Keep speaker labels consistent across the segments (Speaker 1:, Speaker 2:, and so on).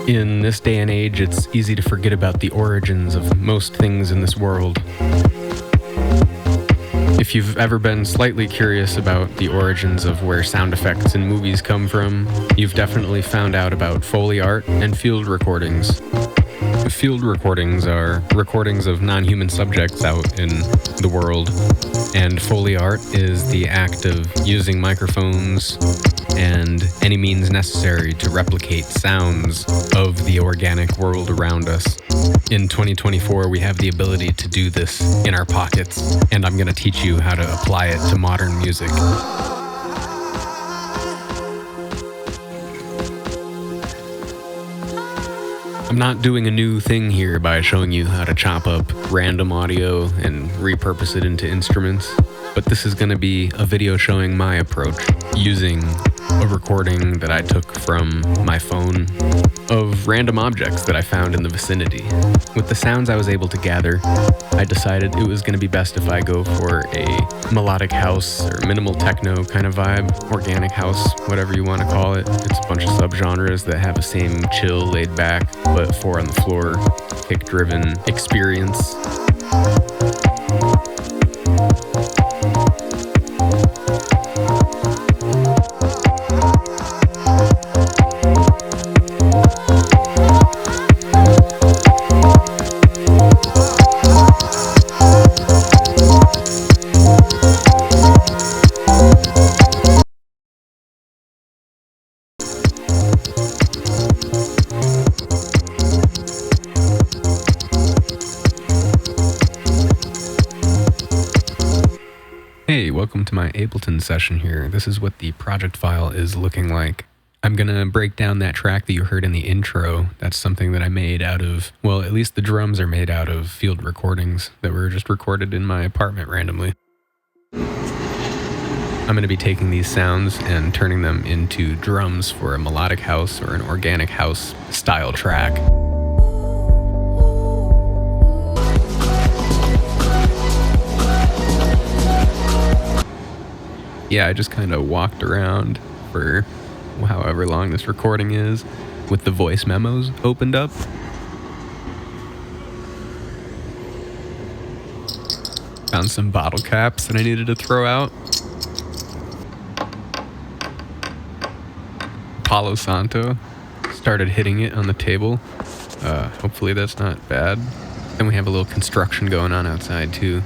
Speaker 1: In this day and age, it's easy to forget about the origins of most things in this world. If you've ever been slightly curious about the origins of where sound effects in movies come from, you've definitely found out about Foley art and field recordings. Field recordings are recordings of non-human subjects out in the world, and Foley art is the act of using microphones and any means necessary to replicate sounds of the organic world around us. In 2024, we have the ability to do this in our pockets, and I'm going to teach you how to apply it to modern music. I'm not doing a new thing here by showing you how to chop up random audio and repurpose it into instruments, but this is going to be a video showing my approach using a recording that I took from my phone of random objects that I found in the vicinity. With the sounds I was able to gather, I decided it was going to be best if I go for a melodic house or minimal techno kind of vibe, organic house, whatever you want to call it. It's a bunch of subgenres that have the same chill, laid back, but four on the floor, kick-driven experience. Hey, welcome to my Ableton session here. This is what the project file is looking like. I'm gonna break down that track that you heard in the intro. That's something that I made out of, well, at least the drums are made out of field recordings that were just recorded in my apartment randomly. I'm gonna be taking these sounds and turning them into drums for a melodic house or an organic house style track. Yeah, I just kind of walked around for however long this recording is with the voice memos opened up. Found some bottle caps that I needed to throw out. Palo Santo. Started hitting it on the table. Hopefully that's not bad. Then we have a little construction going on outside too.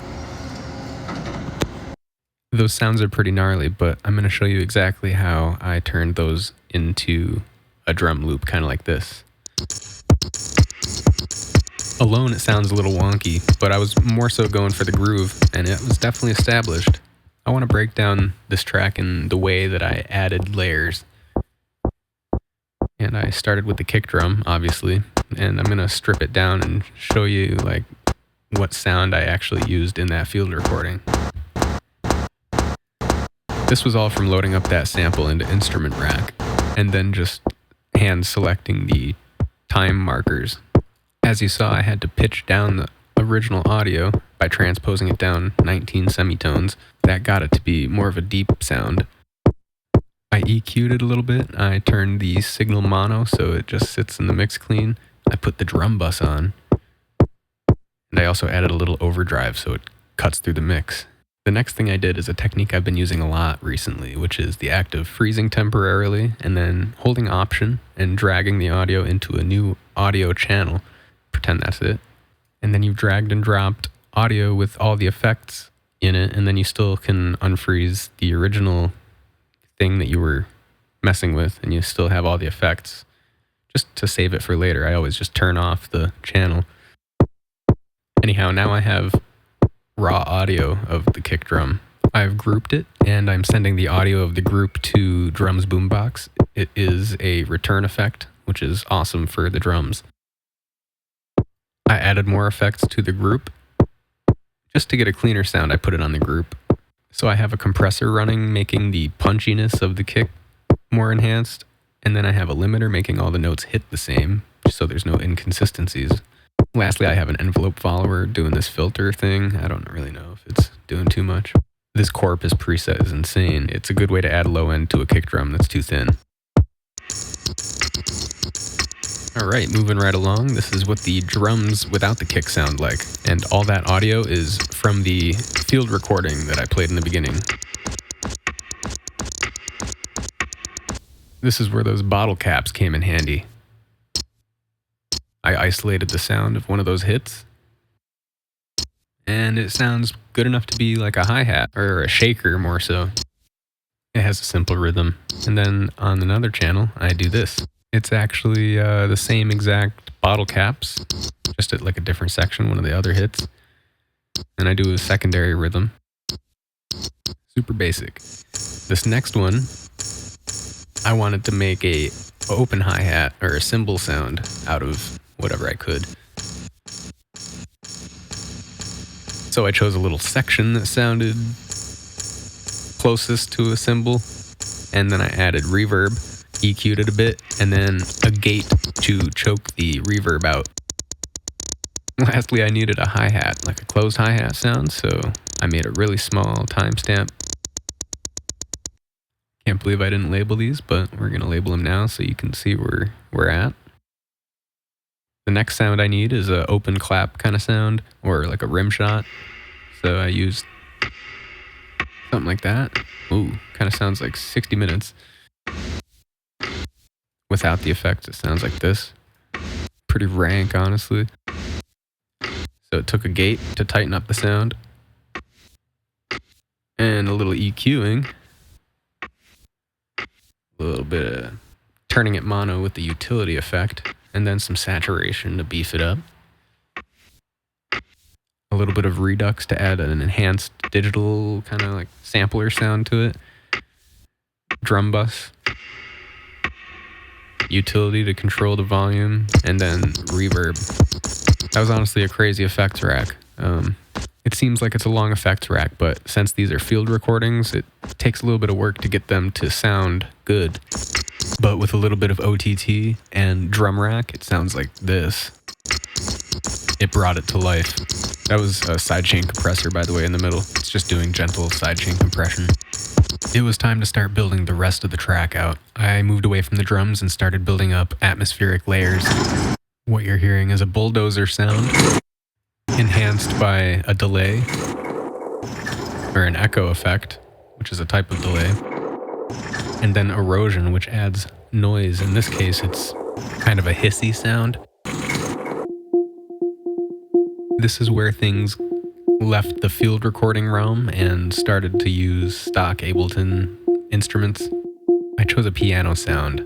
Speaker 1: Those sounds are pretty gnarly, but I'm going to show you exactly how I turned those into a drum loop, kind of like this. Alone, it sounds a little wonky, but I was more so going for the groove, and it was definitely established. I want to break down this track in the way that I added layers. And I started with the kick drum, obviously, and I'm going to strip it down and show you like what sound I actually used in that field recording. This was all from loading up that sample into Instrument Rack and then just hand selecting the time markers. As you saw, I had to pitch down the original audio by transposing it down 19 semitones. That got it to be more of a deep sound. I EQ'd it a little bit. I turned the signal mono so it just sits in the mix clean. I put the drum bus on. And I also added a little overdrive so it cuts through the mix. The next thing I did is a technique I've been using a lot recently, which is the act of freezing temporarily and then holding Option and dragging the audio into a new audio channel. Pretend that's it. And then you've dragged and dropped audio with all the effects in it, and then you still can unfreeze the original thing that you were messing with, and you still have all the effects. Just to save it for later, I always just turn off the channel. Anyhow, now I have raw audio of the kick drum. I've grouped it, and I'm sending the audio of the group to Drums Boombox. It is a return effect, which is awesome for the drums. I added more effects to the group. Just to get a cleaner sound, I put it on the group. So I have a compressor running, making the punchiness of the kick more enhanced, and then I have a limiter making all the notes hit the same, so there's no inconsistencies. Lastly, I have an envelope follower doing this filter thing. I don't really know if it's doing too much. This Corpus preset is insane. It's a good way to add low end to a kick drum that's too thin. Alright, moving right along. This is what the drums without the kick sound like. And all that audio is from the field recording that I played in the beginning. This is where those bottle caps came in handy. I isolated the sound of one of those hits, and it sounds good enough to be like a hi-hat, or a shaker more so. It has a simple rhythm. And then on another channel, I do this. It's actually the same exact bottle caps, just at like a different section, one of the other hits. And I do a secondary rhythm. Super basic. This next one, I wanted to make a open hi-hat or a cymbal sound out of whatever I could. So I chose a little section that sounded closest to a cymbal, and then I added reverb, EQ'd it a bit, and then a gate to choke the reverb out. Lastly, I needed a hi-hat, like a closed hi-hat sound, so I made a really small timestamp. Can't believe I didn't label these, but we're going to label them now so you can see where we're at. The next sound I need is an open clap kind of sound, or like a rim shot. So I used something like that. Ooh, kind of sounds like 60 minutes. Without the effects, it sounds like this. Pretty rank, honestly. So it took a gate to tighten up the sound. And a little EQing. A little bit of turning it mono with the utility effect. And then some saturation to beef it up. A little bit of redux to add an enhanced digital kind of like sampler sound to it. Drum bus. Utility to control the volume. And then reverb. That was honestly a crazy effects rack. It seems like it's a long effects rack, but since these are field recordings, it takes a little bit of work to get them to sound good. But with a little bit of OTT and drum rack, it sounds like this. It brought it to life. That was a sidechain compressor, by the way, in the middle. It's just doing gentle sidechain compression. It was time to start building the rest of the track out. I moved away from the drums and started building up atmospheric layers. What you're hearing is a bulldozer sound, enhanced by a delay, or an echo effect, which is a type of delay, and then erosion, which adds noise. In this case, it's kind of a hissy sound. This is where things left the field recording realm and started to use stock Ableton instruments. I chose a piano sound.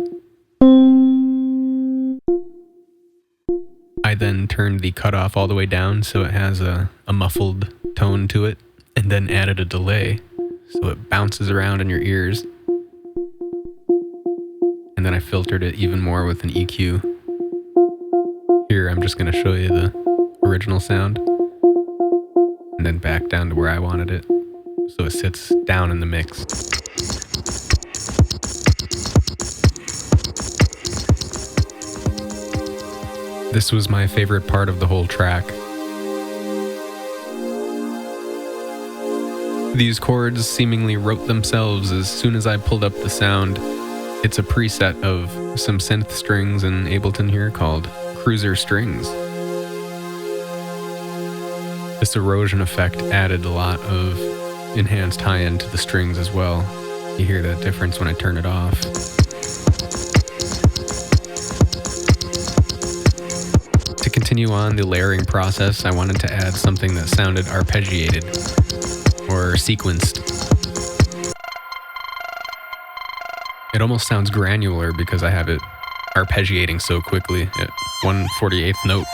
Speaker 1: I then turned the cutoff all the way down so it has a muffled tone to it, and then added a delay so it bounces around in your ears. And then I filtered it even more with an EQ. Here I'm just going to show you the original sound, and then back down to where I wanted it so it sits down in the mix. This was my favorite part of the whole track. These chords seemingly wrote themselves as soon as I pulled up the sound. It's a preset of some synth strings in Ableton here called Cruiser Strings. This erosion effect added a lot of enhanced high end to the strings as well. You hear that difference when I turn it off. To continue on the layering process, I wanted to add something that sounded arpeggiated or sequenced. It almost sounds granular because I have it arpeggiating so quickly at 1/48th note.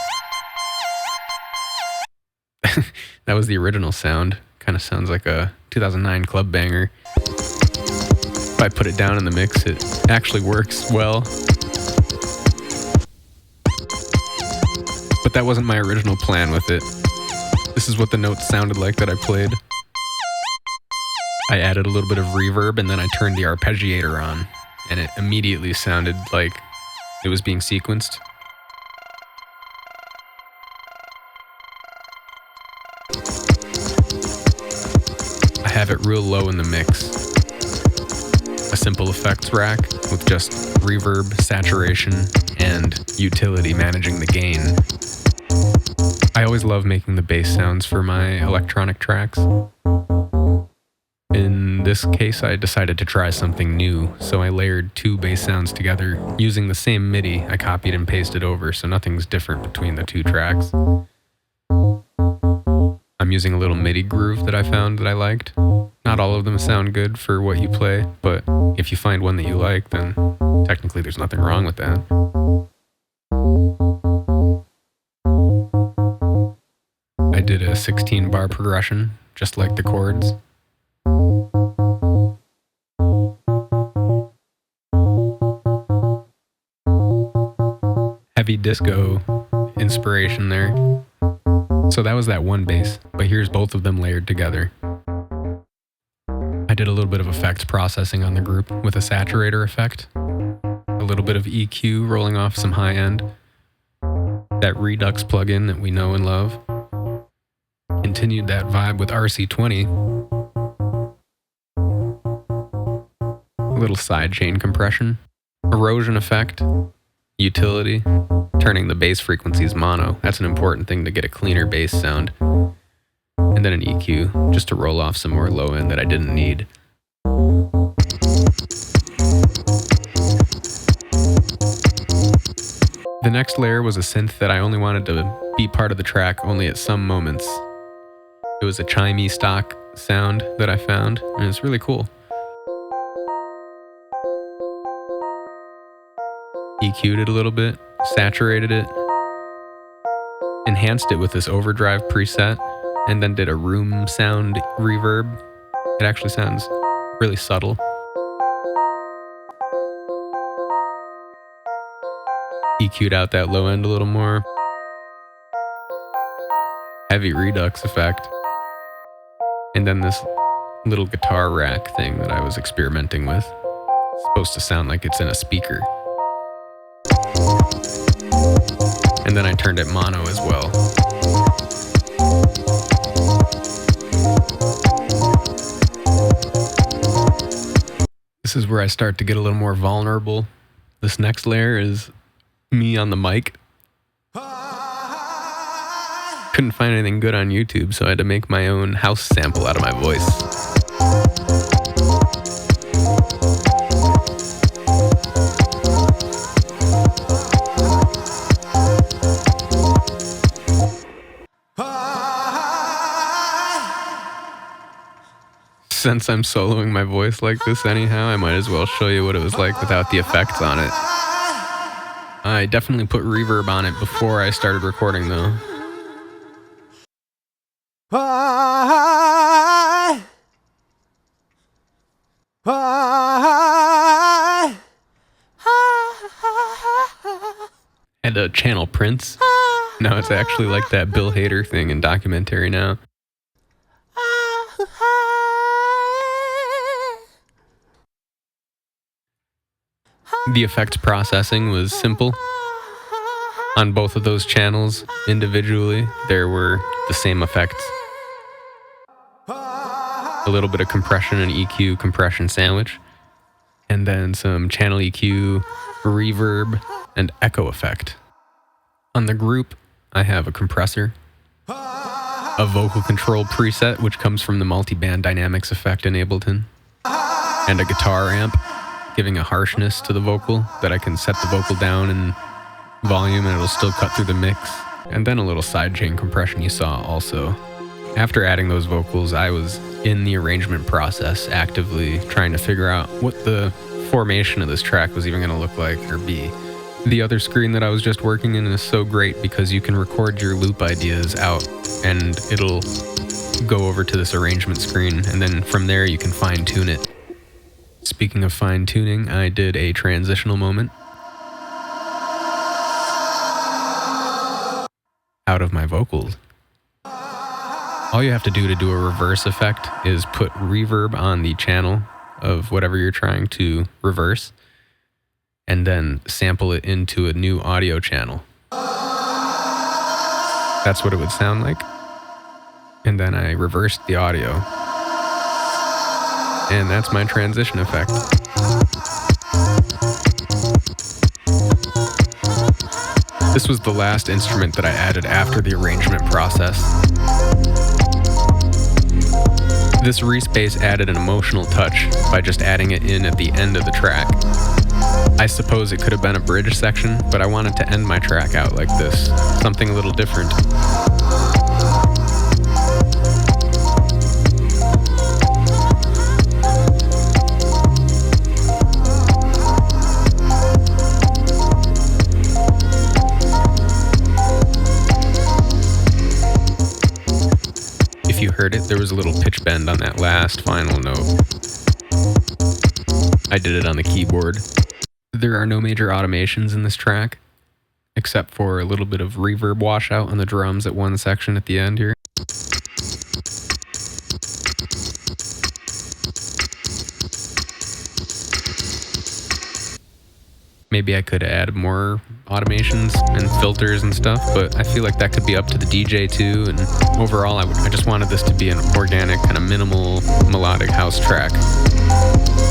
Speaker 1: That was the original sound. Kind of sounds like a 2009 club banger. If I put it down in the mix, it actually works well. But that wasn't my original plan with it. This is what the notes sounded like that I played. I added a little bit of reverb and then I turned the arpeggiator on, and it immediately sounded like it was being sequenced. I have it real low in the mix. A simple effects rack with just reverb, saturation, and utility managing the gain. I always love making the bass sounds for my electronic tracks. In this case, I decided to try something new, so I layered 2 bass sounds together using the same MIDI I copied and pasted over, so nothing's different between the 2 tracks. I'm using a little MIDI groove that I found that I liked. Not all of them sound good for what you play, but if you find one that you like, then technically there's nothing wrong with that. I did a 16-bar progression, just like the chords. Heavy disco inspiration there. So that was that one bass, but here's both of them layered together. I did a little bit of effects processing on the group with a saturator effect, a little bit of EQ rolling off some high end, that Redux plugin that we know and love. Continued that vibe with RC20, a little sidechain compression, erosion effect, utility, turning the bass frequencies mono. That's an important thing to get a cleaner bass sound. And then an EQ, just to roll off some more low end that I didn't need. The next layer was a synth that I only wanted to be part of the track only at some moments. It was a chimey stock sound that I found, and it's really cool. EQ'd it a little bit, saturated it, enhanced it with this overdrive preset, and then did a room sound reverb. It actually sounds really subtle. EQ'd out that low end a little more. Heavy Redux effect. And then this little guitar rack thing that I was experimenting with. It's supposed to sound like it's in a speaker. And then I turned it mono as well. This is where I start to get a little more vulnerable. This next layer is me on the mic. Couldn't find anything good on YouTube, so I had to make my own house sample out of my voice. Since I'm soloing my voice like this anyhow, I might as well show you what it was like without the effects on it. I definitely put reverb on it before I started recording though. Had to channel Prince. No, it's actually like that Bill Hader thing in Documentary Now. The effects processing was simple. On both of those channels, individually, there were the same effects. A little bit of compression and EQ compression sandwich. And then some channel EQ, reverb, and echo effect. On the group, I have a compressor, a vocal control preset, which comes from the multi-band dynamics effect in Ableton, and a guitar amp, giving a harshness to the vocal that I can set the vocal down in volume and it'll still cut through the mix. And then a little sidechain compression you saw also. After adding those vocals, I was in the arrangement process, actively trying to figure out what the formation of this track was even going to look like or be. The other screen that I was just working in is so great because you can record your loop ideas out and it'll go over to this arrangement screen, and then from there you can fine-tune it. Speaking of fine-tuning, I did a transitional moment out of my vocals. All you have to do a reverse effect is put reverb on the channel of whatever you're trying to reverse, and then sample it into a new audio channel. That's what it would sound like. And then I reversed the audio. And that's my transition effect. This was the last instrument that I added after the arrangement process. This reese bass added an emotional touch by just adding it in at the end of the track. I suppose it could have been a bridge section, but I wanted to end my track out like this, something a little different. If you heard it, there was a little pitch bend on that last final note. I did it on the keyboard. There are no major automations in this track, except for a little bit of reverb washout on the drums at one section at the end here. Maybe I could add more automations and filters and stuff, but I feel like that could be up to the DJ too, and overall I just wanted this to be an organic, kind of minimal, melodic house track.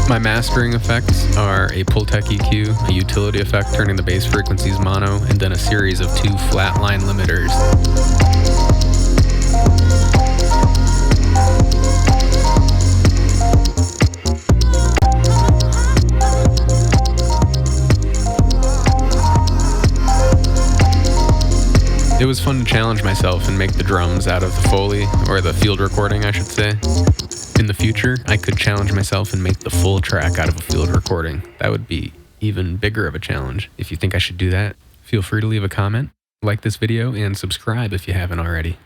Speaker 1: My mastering effects are a Pultec EQ, a utility effect turning the bass frequencies mono, and then a series of 2 flatline limiters. It was fun to challenge myself and make the drums out of the Foley, or the field recording I should say. In the future, I could challenge myself and make the full track out of a field recording. That would be even bigger of a challenge. If you think I should do that, feel free to leave a comment, like this video, and subscribe if you haven't already.